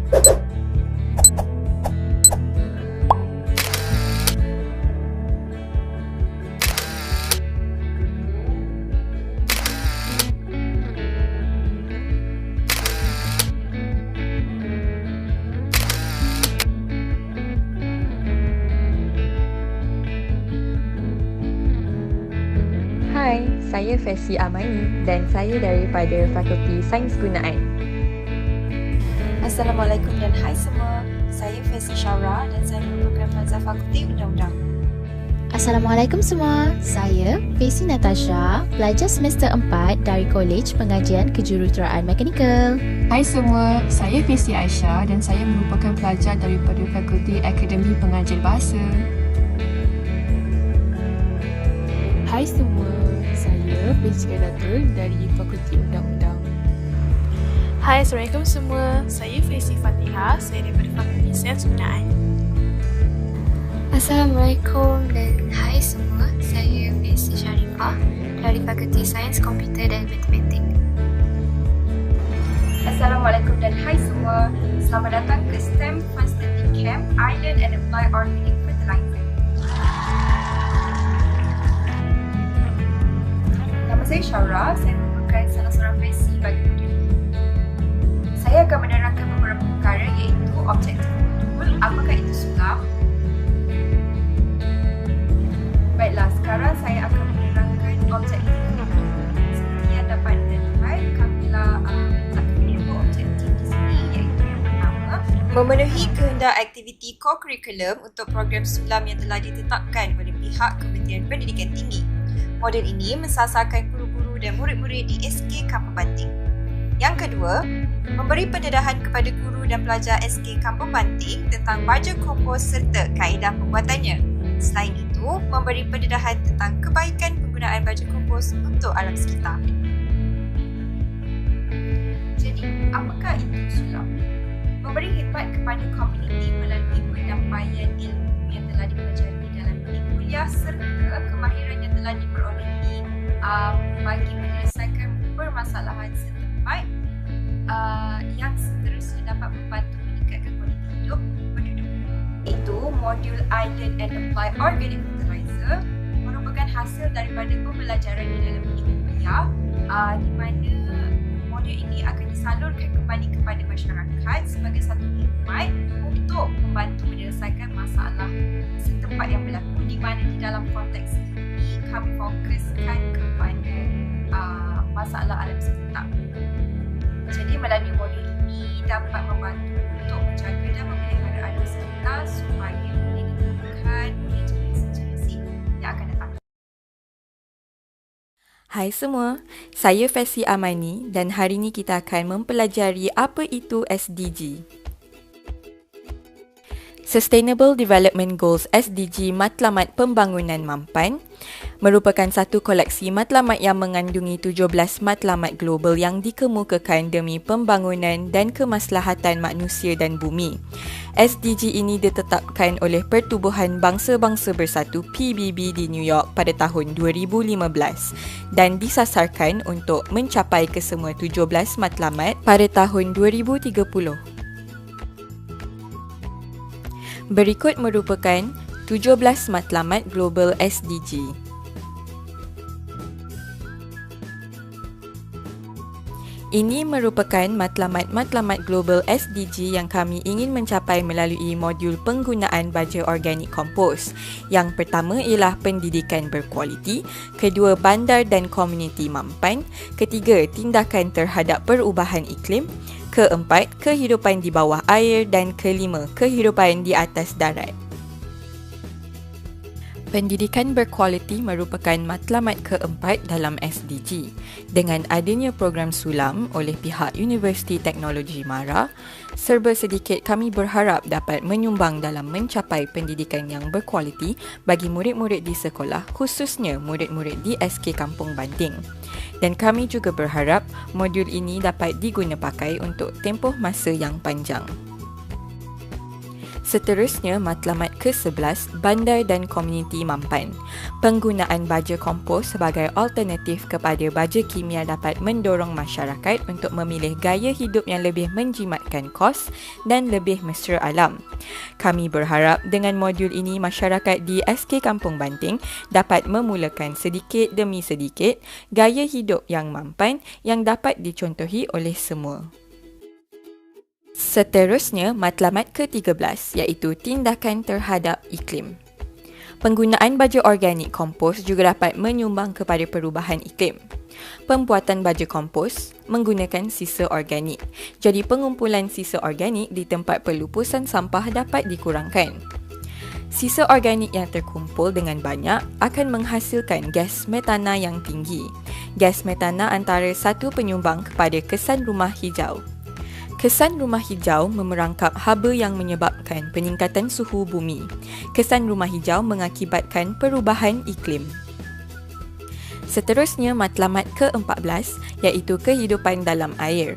Hai, saya Fesi Amani dan saya daripada Fakulti Sains Gunaan. Assalamualaikum dan hai semua. Saya Fesi Syawra dan saya merupakan pelajar Fakulti Undang-Undang. Assalamualaikum semua. Saya Fesi Natasha, pelajar semester 4 dari Kolej Pengajian Kejuruteraan Mekanikal. Hai semua, saya Fesi Aisyah dan saya merupakan pelajar daripada Fakulti Akademi Pengajian Bahasa. Hai semua, saya Fesi Datul dari Fakulti Undang-Undang. Hai, Assalamualaikum semua. Saya Fesi Fatihah, saya daripada Fakulti Sains Gunaan. Assalamualaikum dan hai semua. Saya Fesi Sharifah dari Fakulti Sains Komputer dan Matematik. Assalamualaikum dan hai semua. Selamat datang ke STEM Fun Study Camp Iron and Apply Organic Fertilizer. Nama saya Syawra, saya merupakan salah seorang Fesi bagi modul ini. Saya akan menerangkan beberapa perkara iaitu objektif modul, apakah itu sulam. Baiklah, sekarang saya akan menerangkan objektif modul. Seperti yang dapat dilihat, kami telah letakkan beberapa objektif di sini iaitu yang pertama, memenuhi kehendak aktiviti co-curriculum untuk program sulam yang telah ditetapkan oleh pihak Kementerian Pendidikan Tinggi. Modul ini mensasarkan guru-guru dan murid-murid di SK Kampung Banting. Yang kedua, memberi pendedahan kepada guru dan pelajar SK Kampung Banting tentang baja kompos serta kaedah pembuatannya. Selain itu, memberi pendedahan tentang kebaikan penggunaan baja kompos untuk alam sekitar. Jadi, apakah itu sulam? Memberi khidmat kepada komuniti melalui penyampaian ilmu yang telah dipelajari dalam bilik kuliah serta kemahiran yang telah diperolehi bagi menyelesaikan permasalahan setempat yang seterusnya dapat membantu meningkatkan kualiti hidup penduduk. Itu modul Iron and Apply Organic Fertilizer merupakan hasil daripada pembelajaran di dalam bilik kuliah di mana modul ini akan disalurkan kembali kepada masyarakat sebagai satu khidmat untuk membantu menyelesaikan masalah setempat yang berlaku, di mana di dalam konteks ini kami fokuskan kepada masalah alam sekitar. Jadi melalui modul ini dapat membantu untuk menjaga dan memelihara alam sekitar supaya boleh ditemukan oleh generasi-generasi yang akan datang. Hai semua, saya Fesi Amani dan hari ini kita akan mempelajari apa itu SDG. Sustainable Development Goals SDG Matlamat Pembangunan Mampan merupakan satu koleksi matlamat yang mengandungi 17 matlamat global yang dikemukakan demi pembangunan dan kemaslahatan manusia dan bumi. SDG ini ditetapkan oleh Pertubuhan Bangsa-Bangsa Bersatu PBB di New York pada tahun 2015 dan disasarkan untuk mencapai kesemua 17 matlamat pada tahun 2030. Berikut merupakan 17 matlamat global SDG. Ini merupakan matlamat-matlamat global SDG yang kami ingin mencapai melalui modul penggunaan baja organik kompos. Yang pertama ialah pendidikan berkualiti, kedua bandar dan komuniti mampan, ketiga tindakan terhadap perubahan iklim, keempat kehidupan di bawah air dan kelima kehidupan di atas darat. Pendidikan berkualiti merupakan matlamat keempat dalam SDG. Dengan adanya program sulam oleh pihak Universiti Teknologi MARA, serba sedikit kami berharap dapat menyumbang dalam mencapai pendidikan yang berkualiti bagi murid-murid di sekolah, khususnya murid-murid di SK Kampung Banting. Dan kami juga berharap modul ini dapat digunapakai untuk tempoh masa yang panjang. Seterusnya, matlamat ke-11, bandar dan komuniti mampan. Penggunaan baja kompos sebagai alternatif kepada baja kimia dapat mendorong masyarakat untuk memilih gaya hidup yang lebih menjimatkan kos dan lebih mesra alam. Kami berharap dengan modul ini masyarakat di SK Kampung Banting dapat memulakan sedikit demi sedikit gaya hidup yang mampan yang dapat dicontohi oleh semua. Seterusnya, matlamat ke-13 iaitu tindakan terhadap iklim. Penggunaan baja organik kompos juga dapat menyumbang kepada perubahan iklim. Pembuatan baja kompos menggunakan sisa organik. Jadi pengumpulan sisa organik di tempat pelupusan sampah dapat dikurangkan. Sisa organik yang terkumpul dengan banyak akan menghasilkan gas metana yang tinggi. Gas metana antara satu penyumbang kepada kesan rumah hijau. Kesan rumah hijau memerangkap haba yang menyebabkan peningkatan suhu bumi. Kesan rumah hijau mengakibatkan perubahan iklim. Seterusnya, matlamat ke-14 iaitu kehidupan dalam air.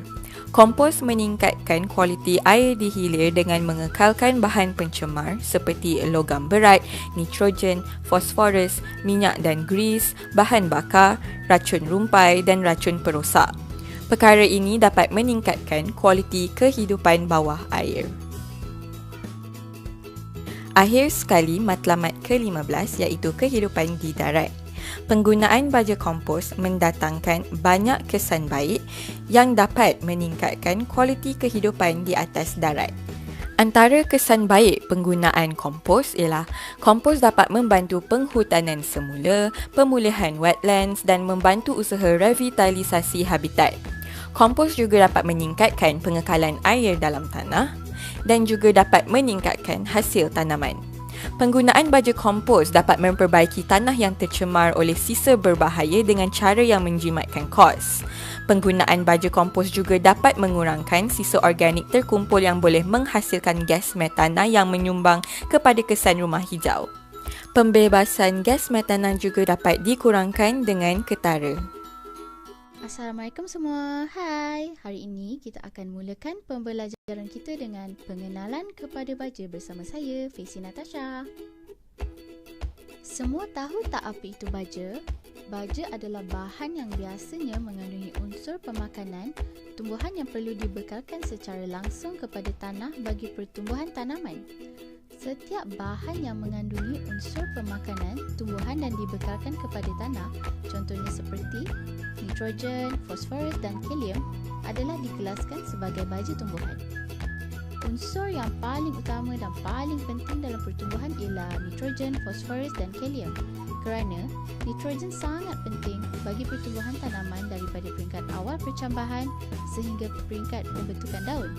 Kompos meningkatkan kualiti air di hilir dengan mengekalkan bahan pencemar seperti logam berat, nitrogen, fosforus, minyak dan gris, bahan bakar, racun rumpai dan racun perosak. Perkara ini dapat meningkatkan kualiti kehidupan bawah air. Akhir sekali, matlamat ke-15 iaitu kehidupan di darat. Penggunaan baja kompos mendatangkan banyak kesan baik yang dapat meningkatkan kualiti kehidupan di atas darat. Antara kesan baik penggunaan kompos ialah kompos dapat membantu penghutanan semula, pemulihan wetlands dan membantu usaha revitalisasi habitat. Kompos juga dapat meningkatkan pengekalan air dalam tanah dan juga dapat meningkatkan hasil tanaman. Penggunaan baja kompos dapat memperbaiki tanah yang tercemar oleh sisa berbahaya dengan cara yang menjimatkan kos. Penggunaan baja kompos juga dapat mengurangkan sisa organik terkumpul yang boleh menghasilkan gas metana yang menyumbang kepada kesan rumah hijau. Pembebasan gas metana juga dapat dikurangkan dengan ketara. Assalamualaikum semua. Hai. Hari ini kita akan mulakan pembelajaran kita dengan pengenalan kepada baja bersama saya, Faisi Natasha. Semua tahu tak apa itu baja? Baja adalah bahan yang biasanya mengandungi unsur pemakanan tumbuhan yang perlu dibekalkan secara langsung kepada tanah bagi pertumbuhan tanaman. Setiap bahan yang mengandungi unsur pemakanan tumbuhan dan dibekalkan kepada tanah, contohnya seperti nitrogen, fosforus dan kalium adalah dikelaskan sebagai baja tumbuhan. Unsur yang paling utama dan paling penting dalam pertumbuhan ialah nitrogen, fosforus dan kalium. Kerana nitrogen sangat penting bagi pertumbuhan tanaman daripada peringkat awal percambahan sehingga peringkat pembentukan daun.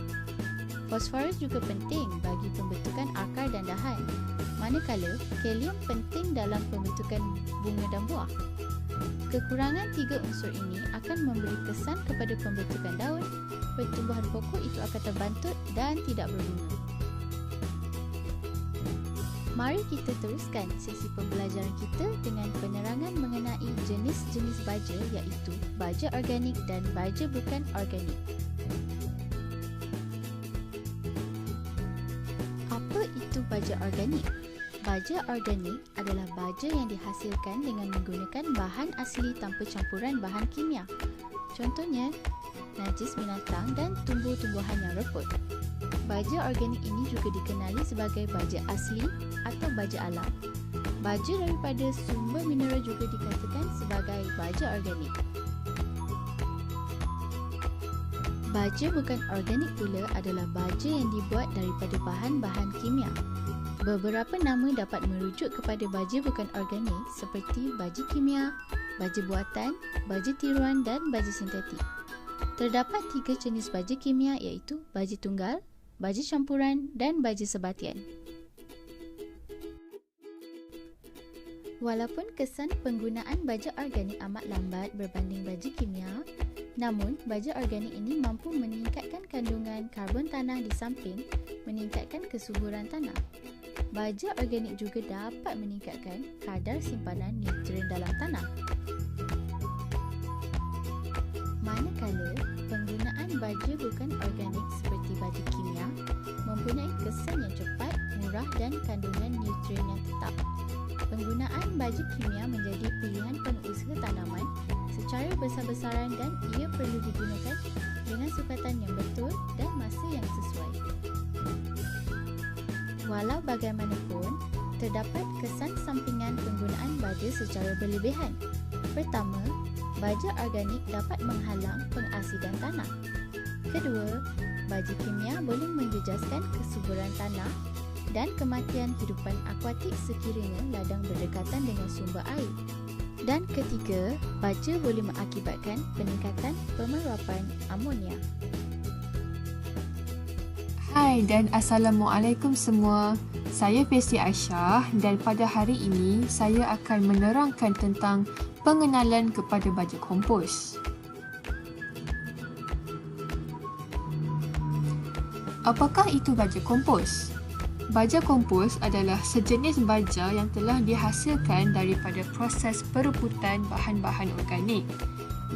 Fosforus juga penting bagi pembentukan akar dan dahan, manakala kalium penting dalam pembentukan bunga dan buah. Kekurangan tiga unsur ini akan memberi kesan kepada pembentukan daun, pertumbuhan pokok itu akan terbantut dan tidak berbunga. Mari kita teruskan sesi pembelajaran kita dengan penerangan mengenai jenis-jenis baja iaitu baja organik dan baja bukan organik. Apa itu baja organik? Baja organik adalah baja yang dihasilkan dengan menggunakan bahan asli tanpa campuran bahan kimia. Contohnya, najis binatang dan tumbuh-tumbuhan yang reput. Baja organik ini juga dikenali sebagai baja asli atau baja alam. Baja daripada sumber mineral juga dikatakan sebagai baja organik. Baja bukan organik pula adalah baja yang dibuat daripada bahan-bahan kimia. Beberapa nama dapat merujuk kepada baja bukan organik seperti baja kimia, baja buatan, baja tiruan dan baja sintetik. Terdapat tiga jenis baja kimia iaitu baja tunggal, baja campuran dan baja sebatian. Walaupun kesan penggunaan baja organik amat lambat berbanding baja kimia, namun baja organik ini mampu meningkatkan kandungan karbon tanah di samping meningkatkan kesuburan tanah. Baja organik juga dapat meningkatkan kadar simpanan nutrien dalam tanah. Manakala penggunaan baja bukan organik seperti baja kimia mempunyai kesan yang cepat murah dan kandungan nutrien yang tetap. Penggunaan baja kimia menjadi pilihan pengusaha tanaman secara besar-besaran dan ia perlu digunakan dengan sukatan yang betul dan masa yang sesuai. Walau bagaimanapun, terdapat kesan sampingan penggunaan baja secara berlebihan. Pertama, baja organik dapat menghalang pengasidan tanah. Kedua, baja kimia boleh menjejaskan kesuburan tanah dan kematian hidupan akuatik sekiranya ladang berdekatan dengan sumber air. Dan ketiga, baja boleh mengakibatkan peningkatan pemeropan amonia. Hai dan Assalamualaikum semua. Saya Fesi Aisyah dan pada hari ini saya akan menerangkan tentang pengenalan kepada baja kompos. Apakah itu baja kompos? Baja kompos adalah sejenis baja yang telah dihasilkan daripada proses perebutan bahan-bahan organik.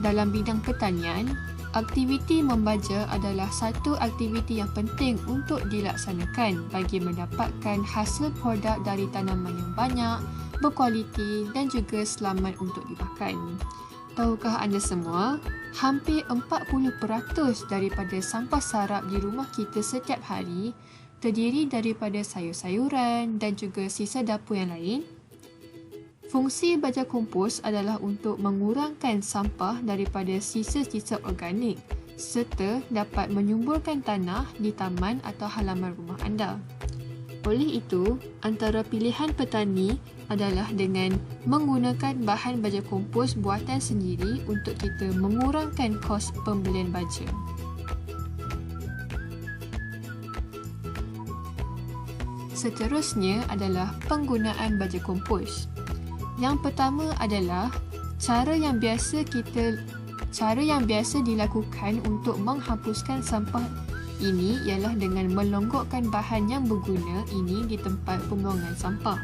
Dalam bidang pertanian, aktiviti membaja adalah satu aktiviti yang penting untuk dilaksanakan bagi mendapatkan hasil produk dari tanaman yang banyak, berkualiti dan juga selamat untuk dimakan. Tahukah anda semua, hampir 40% daripada sampah sarap di rumah kita setiap hari terdiri daripada sayur-sayuran dan juga sisa dapur yang lain? Fungsi baja kompos adalah untuk mengurangkan sampah daripada sisa-sisa organik serta dapat menyumburkan tanah di taman atau halaman rumah anda. Oleh itu, antara pilihan petani adalah dengan menggunakan bahan baja kompos buatan sendiri untuk kita mengurangkan kos pembelian baja. Seterusnya adalah penggunaan baja kompos. Yang pertama adalah cara yang biasa dilakukan untuk menghapuskan sampah ini ialah dengan melonggokkan bahan yang berguna ini di tempat pembuangan sampah.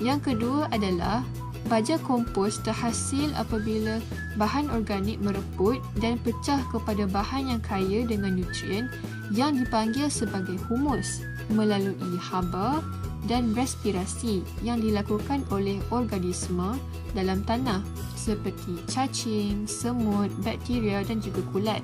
Yang kedua adalah baja kompos terhasil apabila bahan organik mereput dan pecah kepada bahan yang kaya dengan nutrien yang dipanggil sebagai humus melalui haba dan respirasi yang dilakukan oleh organisma dalam tanah seperti cacing, semut, bakteria dan juga kulat.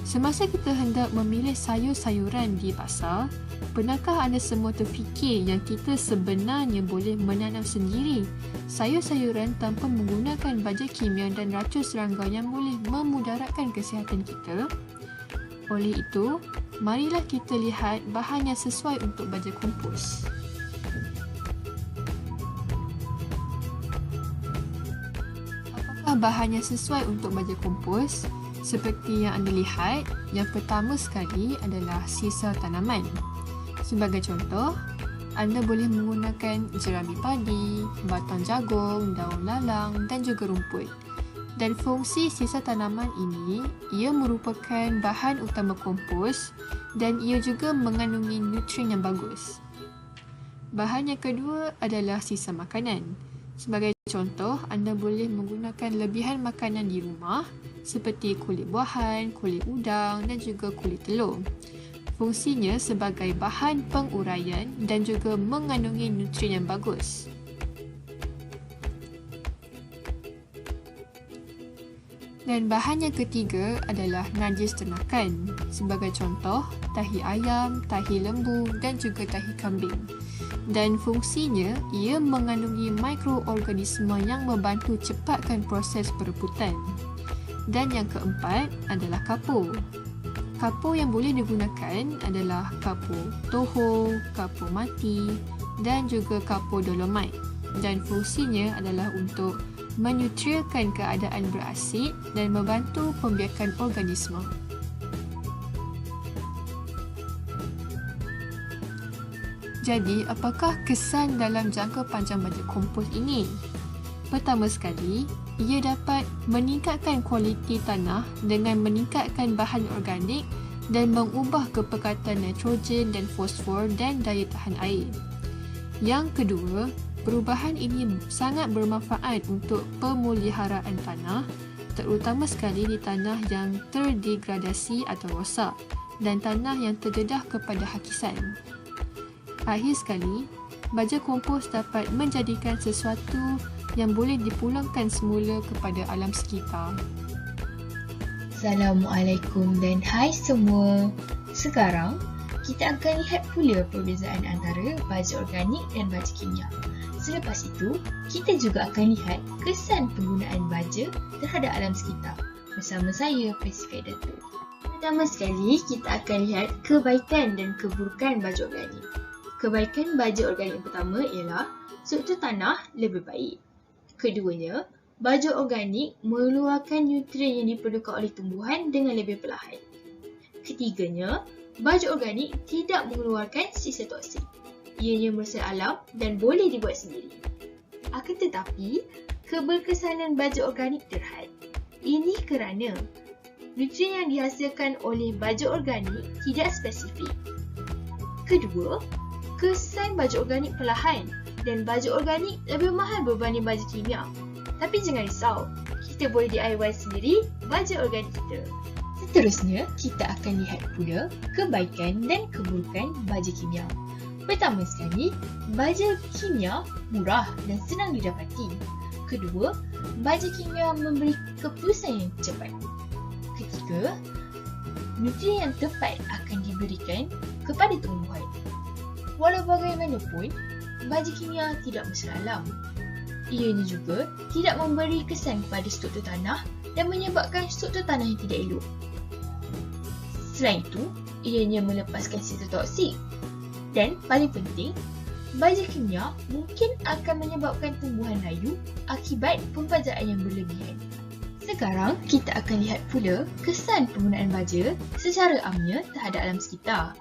Semasa kita hendak memilih sayur-sayuran di pasar, pernahkah anda semua terfikir yang kita sebenarnya boleh menanam sendiri sayur-sayuran tanpa menggunakan baja kimia dan racun serangga yang boleh memudaratkan kesihatan kita? Oleh itu, marilah kita lihat bahan yang sesuai untuk baja kompos. Bahan yang sesuai untuk baja kompos seperti yang anda lihat, yang pertama sekali adalah sisa tanaman. Sebagai contoh, anda boleh menggunakan jerami padi, batang jagung, daun lalang dan juga rumput. Dan fungsi sisa tanaman ini, ia merupakan bahan utama kompos dan ia juga mengandungi nutrien yang bagus. Bahan yang kedua adalah sisa makanan. Sebagai contoh, anda boleh menggunakan lebihan makanan di rumah seperti kulit buahan, kulit udang dan juga kulit telur. Fungsinya sebagai bahan penguraian dan juga mengandungi nutrien yang bagus. Dan bahan yang ketiga adalah najis ternakan. Sebagai contoh, tahi ayam, tahi lembu dan juga tahi kambing. Dan fungsinya, ia mengandungi mikroorganisma yang membantu cepatkan proses perebutan. Dan yang keempat adalah kapur. Kapur yang boleh digunakan adalah kapur toho, kapur mati dan juga kapur dolomite. Dan fungsinya adalah untuk menyutriakan keadaan berasid dan membantu pembiakan organisma. Jadi, apakah kesan dalam jangka panjang baja kompos ini? Pertama sekali, ia dapat meningkatkan kualiti tanah dengan meningkatkan bahan organik dan mengubah kepekatan nitrogen dan fosfor dan daya tahan air. Yang kedua, perubahan ini sangat bermanfaat untuk pemeliharaan tanah, terutama sekali di tanah yang terdegradasi atau rosak dan tanah yang terdedah kepada hakisan. Akhir sekali, baja kompos dapat menjadikan sesuatu yang boleh dipulangkan semula kepada alam sekitar. Assalamualaikum dan hai semua. Sekarang, kita akan lihat pula perbezaan antara baja organik dan baja kimia. Selepas itu, kita juga akan lihat kesan penggunaan baja terhadap alam sekitar. Bersama saya, Pesifik Datuk. Pertama sekali, kita akan lihat kebaikan dan keburukan baja organik. Kebaikan baja organik pertama ialah struktur tanah lebih baik. Keduanya, baja organik mengeluarkan nutrien yang diperlukan oleh tumbuhan dengan lebih perlahan. Ketiganya, baja organik tidak mengeluarkan sisa toksik. Ianya berasal alam dan boleh dibuat sendiri. Akan tetapi, keberkesanan baja organik terhad. Ini kerana nutrien yang dihasilkan oleh baja organik tidak spesifik. Kedua, kesan baja organik perlahan dan baja organik lebih mahal berbanding baja kimia. Tapi jangan risau, kita boleh DIY sendiri baja organik kita. Seterusnya, kita akan lihat pula kebaikan dan keburukan baja kimia. Pertama sekali, baja kimia murah dan senang didapati. Kedua, baja kimia memberi keputusan yang cepat. Ketiga, nutrien yang tepat akan diberikan kepada tumbuhan. Walau bagaimanapun, baja kimia tidak mesra alam. Ianya juga tidak memberi kesan kepada struktur tanah dan menyebabkan struktur tanah yang tidak elok. Selain itu, ianya melepaskan sisa toksik. Dan paling penting, baja kimia mungkin akan menyebabkan tumbuhan layu akibat pembajaan yang berlebihan. Sekarang, kita akan lihat pula kesan penggunaan baja secara amnya terhadap alam sekitar.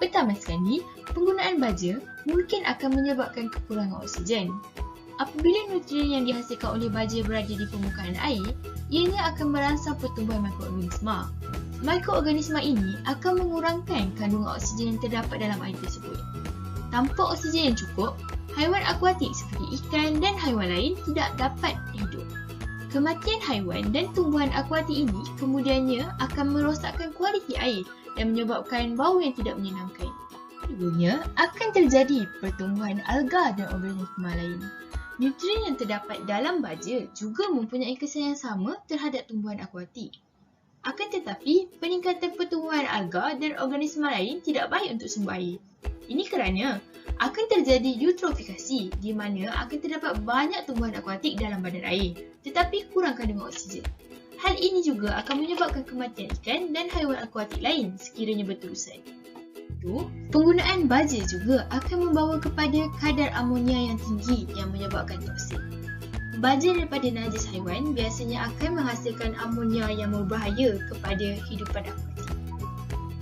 Pertama sekali, penggunaan baja mungkin akan menyebabkan kekurangan oksigen. Apabila nutrien yang dihasilkan oleh baja berada di permukaan air, ianya akan merangsang pertumbuhan mikroorganisma. Mikroorganisma ini akan mengurangkan kandungan oksigen yang terdapat dalam air tersebut. Tanpa oksigen yang cukup, haiwan akuatik seperti ikan dan haiwan lain tidak dapat hidup. Kematian haiwan dan tumbuhan akuatik ini kemudiannya akan merosakkan kualiti air dan menyebabkan bau yang tidak menyenangkan. Keduanya, akan terjadi pertumbuhan alga dan organisma lain. Nutrien yang terdapat dalam baja juga mempunyai kesan yang sama terhadap tumbuhan akuatik. Akan tetapi, peningkatan pertumbuhan alga dan organisma lain tidak baik untuk sumber air. Ini kerana akan terjadi eutrofikasi di mana akan terdapat banyak tumbuhan akuatik dalam badan air tetapi kurang kandungan oksigen. Hal ini juga akan menyebabkan kematian ikan dan haiwan akuatik lain sekiranya berterusan. Penggunaan baja juga akan membawa kepada kadar amonia yang tinggi yang menyebabkan toksik. Baja daripada najis haiwan biasanya akan menghasilkan amonia yang berbahaya kepada hidupan akuatik.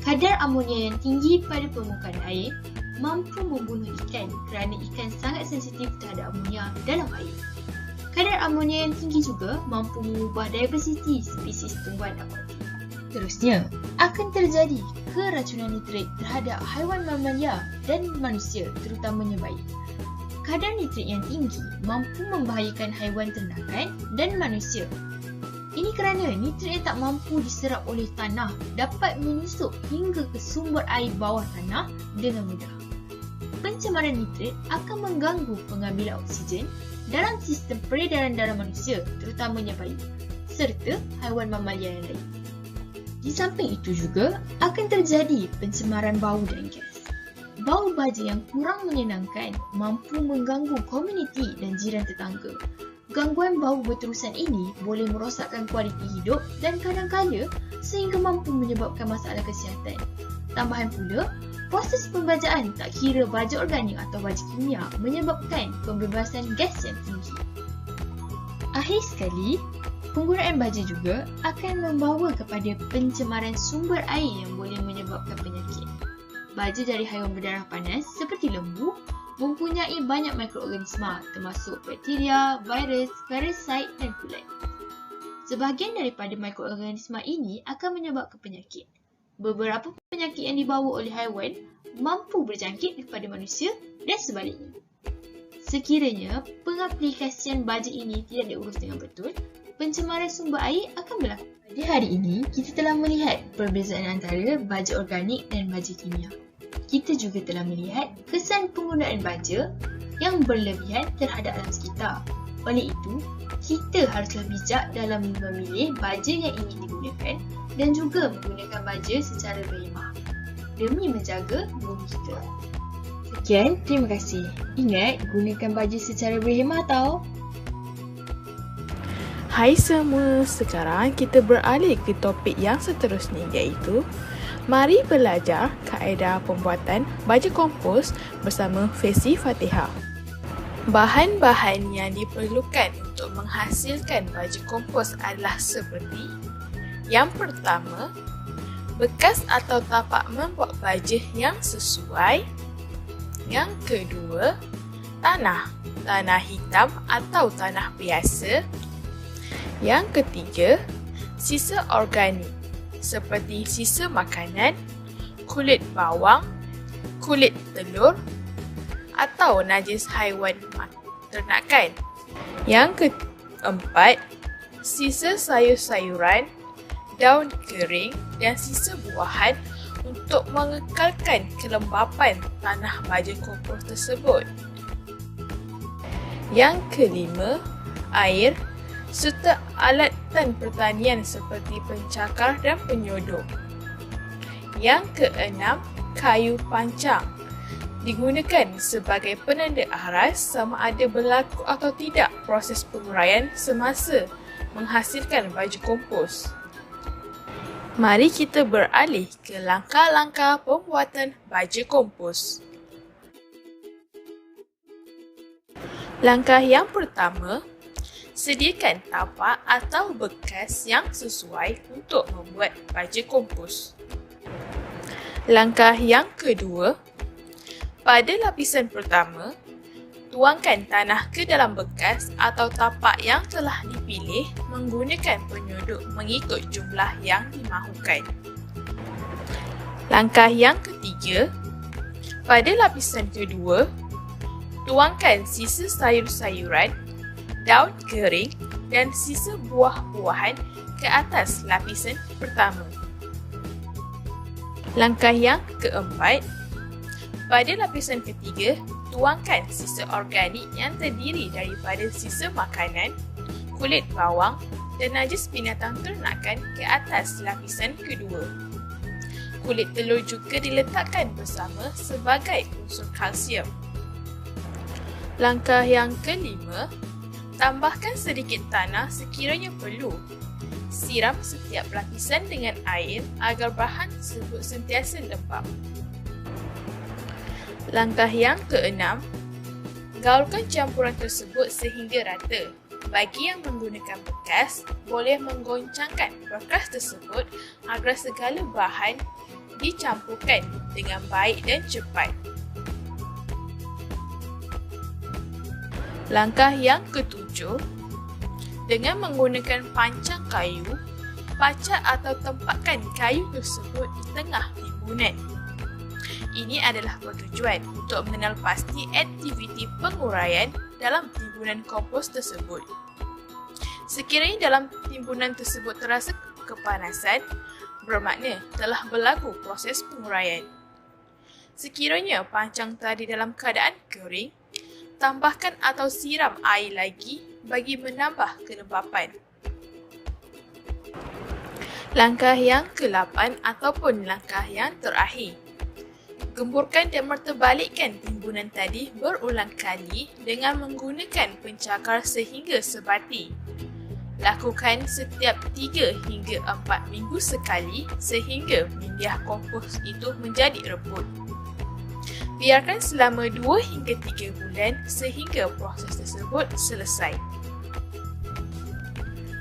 Kadar amonia yang tinggi pada permukaan air mampu membunuh ikan kerana ikan sangat sensitif terhadap amonia dalam air. Kadar amonia yang tinggi juga mampu mengubah diversiti spesies tumbuhan akuatik. Terusnya, akan terjadi keracunan nitrit terhadap haiwan mamalia dan manusia terutamanya bayi. Kadar nitrit yang tinggi mampu membahayakan haiwan ternakan dan manusia. Ini kerana nitrit yang tak mampu diserap oleh tanah dapat menyusup hingga ke sumber air bawah tanah dengan mudah. Pencemaran nitrit akan mengganggu pengambilan oksigen dalam sistem peredaran darah manusia, terutamanya bayi, serta haiwan mamalia yang lain. Di samping itu juga, akan terjadi pencemaran bau dan gas. Bau baja yang kurang menyenangkan mampu mengganggu komuniti dan jiran tetangga. Gangguan bau berterusan ini boleh merosakkan kualiti hidup dan kadang-kadang sehingga mampu menyebabkan masalah kesihatan. Tambahan pula, proses pembajaan tak kira baja organik atau baja kimia menyebabkan pembebasan gas yang tinggi. Akhir sekali, penggunaan baja juga akan membawa kepada pencemaran sumber air yang boleh menyebabkan penyakit. Baja dari haiwan berdarah panas seperti lembu mempunyai banyak mikroorganisma termasuk bakteria, virus, parasit dan kulat. Sebahagian daripada mikroorganisma ini akan menyebabkan penyakit. Beberapa penyakit yang dibawa oleh haiwan mampu berjangkit kepada manusia dan sebaliknya. Sekiranya pengaplikasian baja ini tidak diurus dengan betul, pencemaran sumber air akan berlaku. Pada hari ini, kita telah melihat perbezaan antara baja organik dan baja kimia. kita juga telah melihat kesan penggunaan baja yang berlebihan terhadap alam sekitar. Oleh itu, kita haruslah bijak dalam memilih baja yang ingin digunakan dan juga menggunakan baja secara berhemah demi menjaga bumi kita. Sekian, terima kasih. Ingat, gunakan baju secara berhemah tau. Hai semua, sekarang kita beralih ke topik yang seterusnya iaitu mari belajar kaedah pembuatan baja kompos bersama Fesi Fatihah. Bahan-bahan yang diperlukan untuk menghasilkan baja kompos adalah seperti yang pertama, bekas atau tapak membuat baja yang sesuai. Yang kedua, tanah hitam atau tanah biasa. Yang ketiga, sisa organik seperti sisa makanan, kulit bawang, kulit telur atau najis haiwan ternakan. Yang keempat, sisa sayur-sayuran, daun kering dan sisa buahan untuk mengekalkan kelembapan tanah baja kompos tersebut. Yang kelima, air serta alatan pertanian seperti pencakar dan penyodok. Yang keenam, kayu pancang digunakan sebagai penanda aras sama ada berlaku atau tidak proses penguraian semasa menghasilkan baja kompos. Mari kita beralih ke langkah-langkah pembuatan baja kompos. Langkah yang pertama, sediakan tapak atau bekas yang sesuai untuk membuat baja kompos. Langkah yang kedua, pada lapisan pertama, tuangkan tanah ke dalam bekas atau tapak yang telah dipilih menggunakan penyodok mengikut jumlah yang dimahukan. Langkah yang ketiga, pada lapisan kedua, tuangkan sisa sayur-sayuran, daun kering dan sisa buah-buahan ke atas lapisan pertama. Langkah yang keempat, pada lapisan ketiga, tuangkan sisa organik yang terdiri daripada sisa makanan, kulit bawang dan najis binatang ternakan ke atas lapisan kedua. Kulit telur juga diletakkan bersama sebagai unsur kalsium. Langkah yang kelima, tambahkan sedikit tanah sekiranya perlu. Siram setiap lapisan dengan air agar bahan tersebut sentiasa lembap. Langkah yang keenam, gaulkan campuran tersebut sehingga rata. Bagi yang menggunakan bekas, boleh menggoncangkan bekas tersebut agar segala bahan dicampurkan dengan baik dan cepat. Langkah yang ketujuh, dengan menggunakan pancang kayu, pacak atau tempatkan kayu tersebut di tengah timbunan. Ini adalah bertujuan untuk mengenal pasti aktiviti penguraian dalam timbunan kompos tersebut. Sekiranya dalam timbunan tersebut terasa kepanasan, bermakna telah berlaku proses penguraian. Sekiranya pancang tadi dalam keadaan kering, tambahkan atau siram air lagi bagi menambah kelembapan. Langkah yang ke-8 ataupun langkah yang terakhir. Gemburkan dan merterbalikkan timbunan tadi berulang kali dengan menggunakan pencakar sehingga sebati. Lakukan setiap 3 hingga 4 minggu sekali sehingga mindiah kompos itu menjadi rebut. Biarkan selama 2 hingga 3 bulan sehingga proses tersebut selesai.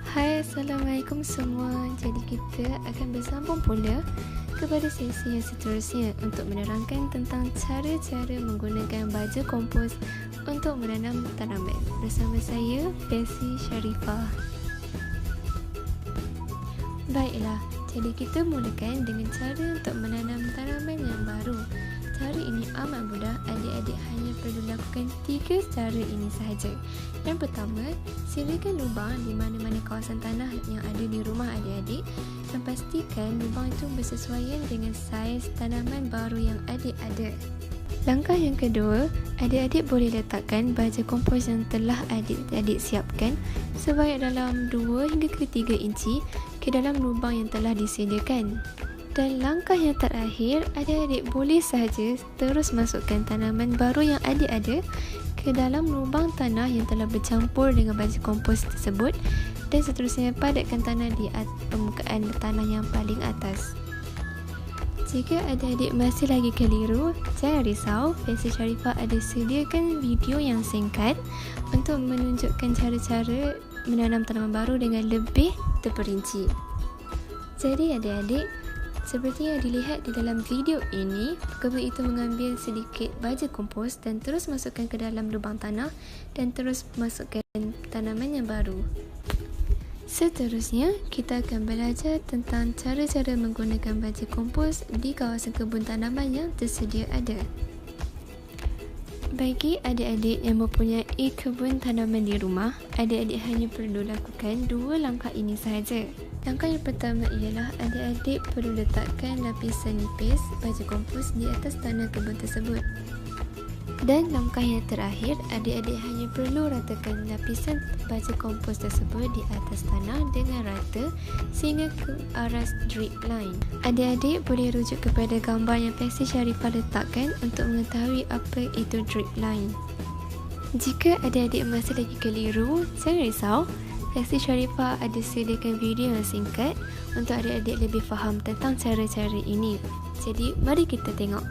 Hai, Assalamualaikum semua. Jadi kita akan bersambung pula kepada sesi yang seterusnya untuk menerangkan tentang cara-cara menggunakan baja kompos untuk menanam tanaman. Bersama saya, Fesi Sharifah. Baiklah, jadi kita mulakan dengan cara untuk menanam tanaman yang baru. Cara ini amat mudah, adik-adik hanya perlu lakukan melakukan 3 cara ini sahaja. Yang pertama, sediakan lubang di mana-mana kawasan tanah yang ada di rumah adik-adik dan pastikan lubang itu bersesuaian dengan saiz tanaman baru yang adik ada. Langkah yang kedua, adik-adik boleh letakkan baja kompos yang telah adik-adik siapkan sebanyak dalam 2 hingga ke 3 inci ke dalam lubang yang telah disediakan. Dan langkah yang terakhir, adik-adik boleh sahaja terus masukkan tanaman baru yang adik ada ke dalam lubang tanah yang telah bercampur dengan baja kompos tersebut dan seterusnya padatkan tanah di permukaan tanah yang paling atas. Jika adik-adik masih lagi keliru, jangan risau, Pensil Sharifah ada sediakan video yang singkat untuk menunjukkan cara-cara menanam tanaman baru dengan lebih terperinci. Jadi adik-adik, seperti yang dilihat di dalam video ini, pekebun itu mengambil sedikit baja kompos dan terus masukkan ke dalam lubang tanah dan terus masukkan tanaman yang baru. Seterusnya, kita akan belajar tentang cara-cara menggunakan baja kompos di kawasan kebun tanaman yang tersedia ada. Bagi adik-adik yang mempunyai kebun tanaman di rumah, adik-adik hanya perlu lakukan 2 langkah ini sahaja. Langkah yang pertama ialah adik-adik perlu letakkan lapisan nipis baja kompos di atas tanah kebun tersebut. Dan langkah yang terakhir, adik-adik hanya perlu ratakan lapisan baja kompos tersebut di atas tanah dengan rata sehingga ke arah drip line. Adik-adik boleh rujuk kepada gambar yang Pensil Sharifah letakkan untuk mengetahui apa itu drip line. Jika adik-adik masih lagi keliru, jangan risau. Pensil Sharifah ada sediakan video yang singkat untuk adik-adik lebih faham tentang cara-cara ini. Jadi, mari kita tengok.